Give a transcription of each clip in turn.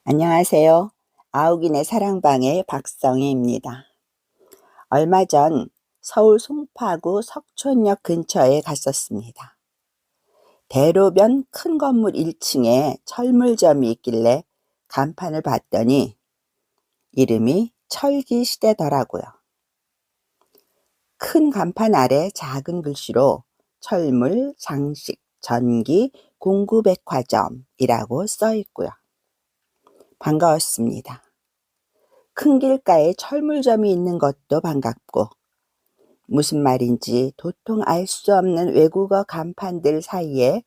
안녕하세요. 아욱이네 사랑방의 박성희입니다. 얼마 전 서울 송파구 석촌역 근처에 갔었습니다. 대로변 큰 건물 1층에 철물점이 있길래 간판을 봤더니 이름이 철기시대더라고요. 큰 간판 아래 작은 글씨로 철물, 장식, 전기, 공구백화점이라고 써 있고요. 반가웠습니다. 큰 길가에 철물점이 있는 것도 반갑고, 무슨 말인지 도통 알 수 없는 외국어 간판들 사이에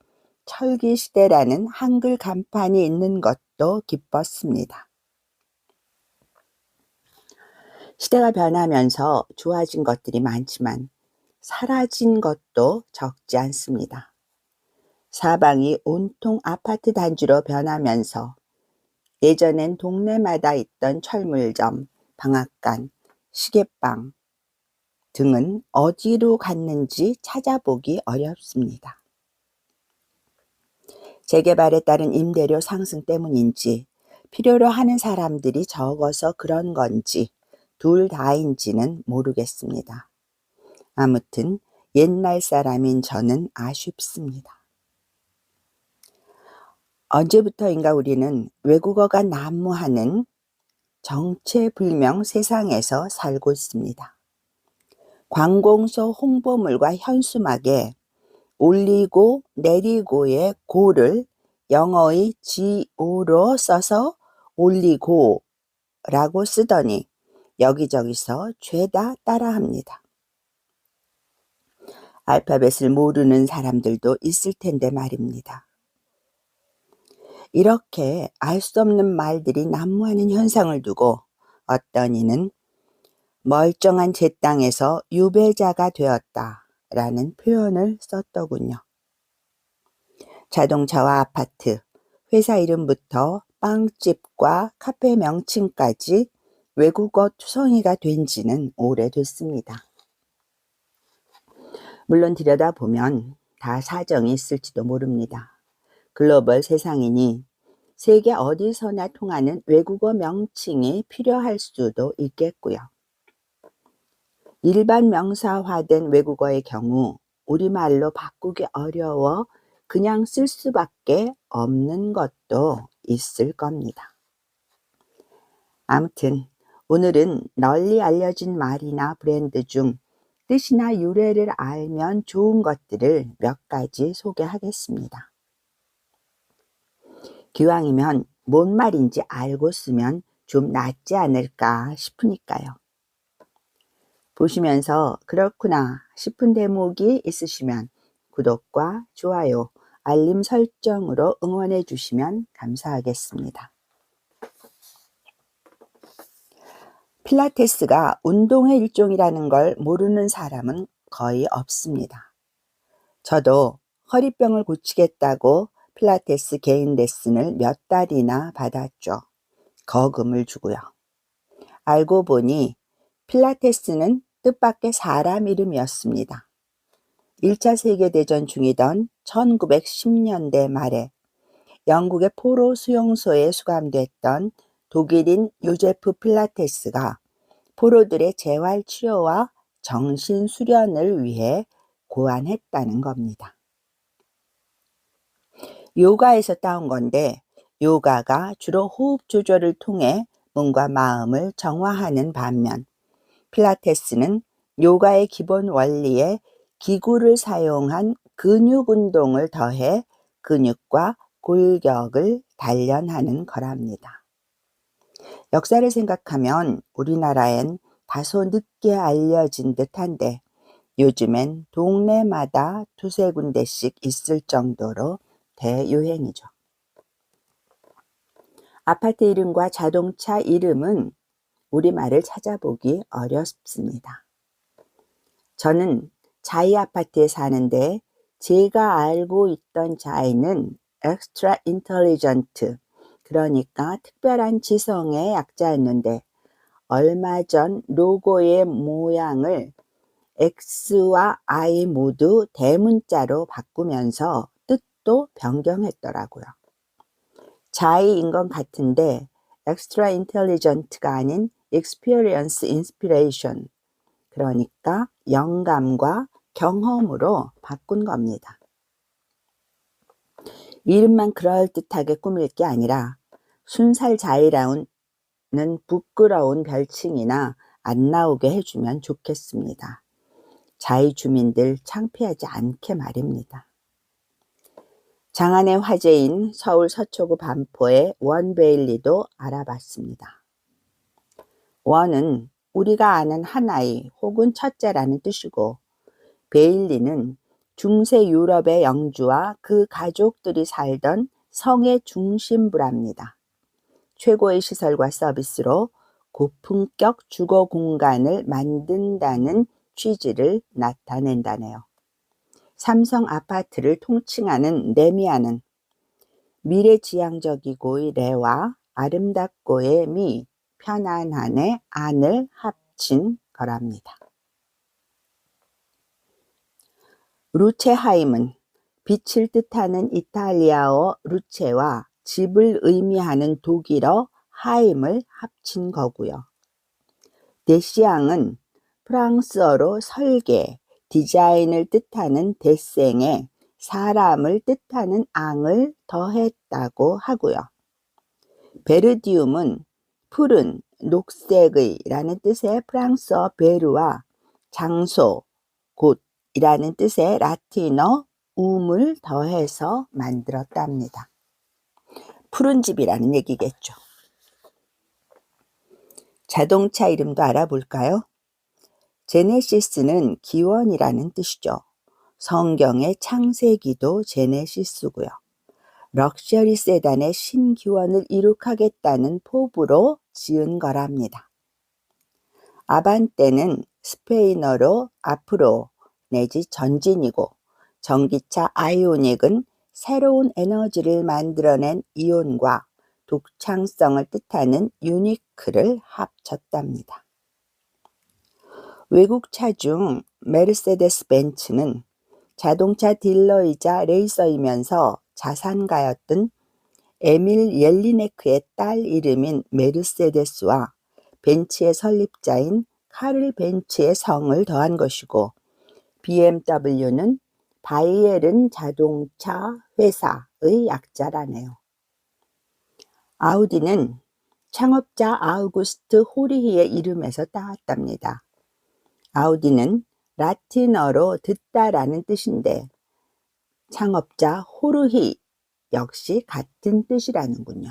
철기시대라는 한글 간판이 있는 것도 기뻤습니다. 시대가 변하면서 좋아진 것들이 많지만 사라진 것도 적지 않습니다. 사방이 온통 아파트 단지로 변하면서 예전엔 동네마다 있던 철물점, 방앗간, 시계방 등은 어디로 갔는지 찾아보기 어렵습니다. 재개발에 따른 임대료 상승 때문인지 필요로 하는 사람들이 적어서 그런 건지 둘 다인지는 모르겠습니다. 아무튼 옛날 사람인 저는 아쉽습니다. 언제부터인가 우리는 외국어가 난무하는 정체불명 세상에서 살고 있습니다. 관공서 홍보물과 현수막에 올리고 내리고의 고를 영어의 GO로 써서 올리고라고 쓰더니 여기저기서 죄다 따라합니다. 알파벳을 모르는 사람들도 있을 텐데 말입니다. 이렇게 알 수 없는 말들이 난무하는 현상을 두고 어떤 이는 멀쩡한 제 땅에서 유배자가 되었다라는 표현을 썼더군요. 자동차와 아파트, 회사 이름부터 빵집과 카페 명칭까지 외국어 투성이가 된 지는 오래됐습니다. 물론 들여다보면 다 사정이 있을지도 모릅니다. 글로벌 세상이니 세계 어디서나 통하는 외국어 명칭이 필요할 수도 있겠고요. 일반 명사화된 외국어의 경우 우리말로 바꾸기 어려워 그냥 쓸 수밖에 없는 것도 있을 겁니다. 아무튼 오늘은 널리 알려진 말이나 브랜드 중 뜻이나 유래를 알면 좋은 것들을 몇 가지 소개하겠습니다. 기왕이면 뭔 말인지 알고 쓰면 좀 낫지 않을까 싶으니까요. 보시면서 그렇구나 싶은 대목이 있으시면 구독과 좋아요, 알림 설정으로 응원해 주시면 감사하겠습니다. 필라테스가 운동의 일종이라는 걸 모르는 사람은 거의 없습니다. 저도 허리병을 고치겠다고 필라테스 개인 레슨을 몇 달이나 받았죠. 거금을 주고요. 알고 보니 필라테스는 뜻밖의 사람 이름이었습니다. 1차 세계대전 중이던 1910년대 말에 영국의 포로 수용소에 수감됐던 독일인 요제프 필라테스가 포로들의 재활치료와 정신수련을 위해 고안했다는 겁니다. 요가에서 따온 건데 요가가 주로 호흡 조절을 통해 몸과 마음을 정화하는 반면 필라테스는 요가의 기본 원리에 기구를 사용한 근육 운동을 더해 근육과 골격을 단련하는 거랍니다. 역사를 생각하면 우리나라엔 다소 늦게 알려진 듯한데 요즘엔 동네마다 두세 군데씩 있을 정도로 대유행이죠. 아파트 이름과 자동차 이름은 우리말을 찾아보기 어렵습니다. 저는 자이 아파트에 사는데 제가 알고 있던 자이는 extra intelligent, 그러니까 특별한 지성의 약자였는데 얼마 전 로고의 모양을 X와 I 모두 대문자로 바꾸면서 뜻도 변경했더라고요. 자의인 것 같은데 extra intelligent가 아닌 experience inspiration, 그러니까 영감과 경험으로 바꾼 겁니다. 이름만 그럴듯하게 꾸밀 게 아니라 순살자의라는 부끄러운 별칭이나 안 나오게 해주면 좋겠습니다. 자의 주민들 창피하지 않게 말입니다. 장안의 화제인 서울 서초구 반포의 원베일리도 알아봤습니다. 원은 우리가 아는 하나이 혹은 첫째라는 뜻이고, 베일리는 중세 유럽의 영주와 그 가족들이 살던 성의 중심부랍니다. 최고의 시설과 서비스로 고품격 주거 공간을 만든다는 취지를 나타낸다네요. 삼성 아파트를 통칭하는 레미안은 미래지향적이고의 레와 아름답고의 미, 편안한의 안을 합친 거랍니다. 루체하임은 빛을 뜻하는 이탈리아어 루체와 집을 의미하는 독일어 하임을 합친 거고요. 데시앙은 프랑스어로 설계, 디자인을 뜻하는 데생에 사람을 뜻하는 앙을 더했다고 하고요. 베르디움은 푸른, 녹색의 라는 뜻의 프랑스어 베르와 장소, 곳이라는 뜻의 라틴어 움을 더해서 만들었답니다. 푸른 집이라는 얘기겠죠. 자동차 이름도 알아볼까요? 제네시스는 기원이라는 뜻이죠. 성경의 창세기도 제네시스고요. 럭셔리 세단의 신기원을 이룩하겠다는 포부로 지은 거랍니다. 아반떼는 스페인어로 앞으로 내지 전진이고, 전기차 아이오닉은 새로운 에너지를 만들어낸 이온과 독창성을 뜻하는 유니크를 합쳤답니다. 외국 차 중 메르세데스 벤츠는 자동차 딜러이자 레이서이면서 자산가였던 에밀 옐리네크의 딸 이름인 메르세데스와 벤츠의 설립자인 카를 벤츠의 성을 더한 것이고, BMW는 바이에른 자동차 회사의 약자라네요. 아우디는 창업자 아우구스트 호리히의 이름에서 따왔답니다. 아우디는 라틴어로 듣다라는 뜻인데 창업자 호르히 역시 같은 뜻이라는군요.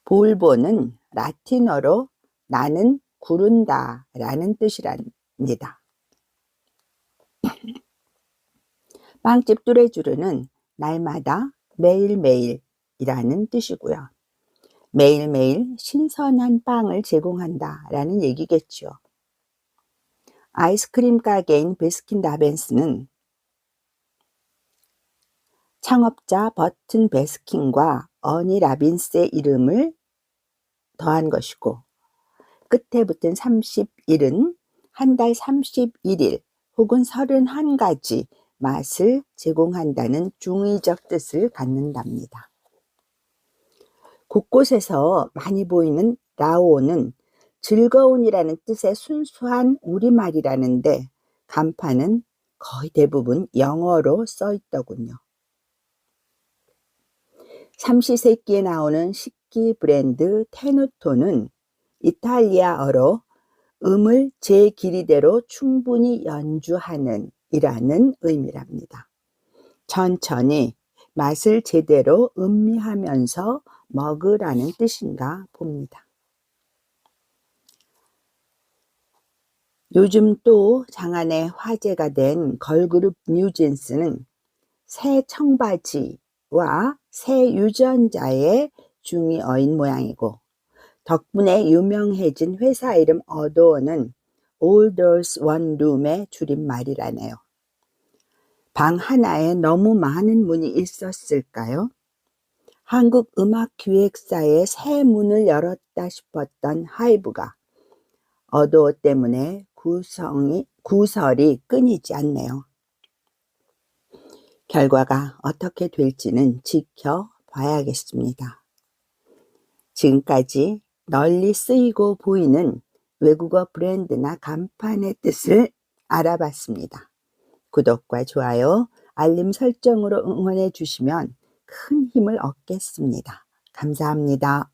볼보는 라틴어로 나는 구른다 라는 뜻이랍니다. 빵집 뚜레쥬르는 날마다 매일매일이라는 뜻이고요. 매일매일 신선한 빵을 제공한다 라는 얘기겠죠. 아이스크림 가게인 베스킨라빈스는 창업자 버튼 베스킨과 어니 라빈스의 이름을 더한 것이고, 끝에 붙은 31은 한 달 31일 혹은 31가지 맛을 제공한다는 중의적 뜻을 갖는답니다. 곳곳에서 많이 보이는 라오는 즐거운이라는 뜻의 순수한 우리말이라는데 간판은 거의 대부분 영어로 써 있더군요. 삼시세끼에 나오는 식기 브랜드 테누토는 이탈리아어로 음을 제 길이대로 충분히 연주하는 이라는 의미랍니다. 천천히 맛을 제대로 음미하면서 먹으라는 뜻인가 봅니다. 요즘 또 장안의 화제가 된 걸그룹 뉴진스는 새 청바지와 새 유전자의 중이 어인 모양이고, 덕분에 유명해진 회사 이름 어도어는 All Girls One Room의 줄임말이라네요. 방 하나에 너무 많은 문이 있었을까요? 한국음악기획사의 새 문을 열었다 싶었던 하이브가 어도어 때문에 구설이 끊이지 않네요. 결과가 어떻게 될지는 지켜봐야겠습니다. 봐야겠습니다. 지금까지 널리 쓰이고 보이는 외국어 브랜드나 간판의 뜻을 알아봤습니다. 구독과 좋아요, 알림 설정으로 응원해 주시면 큰 힘을 얻겠습니다. 감사합니다.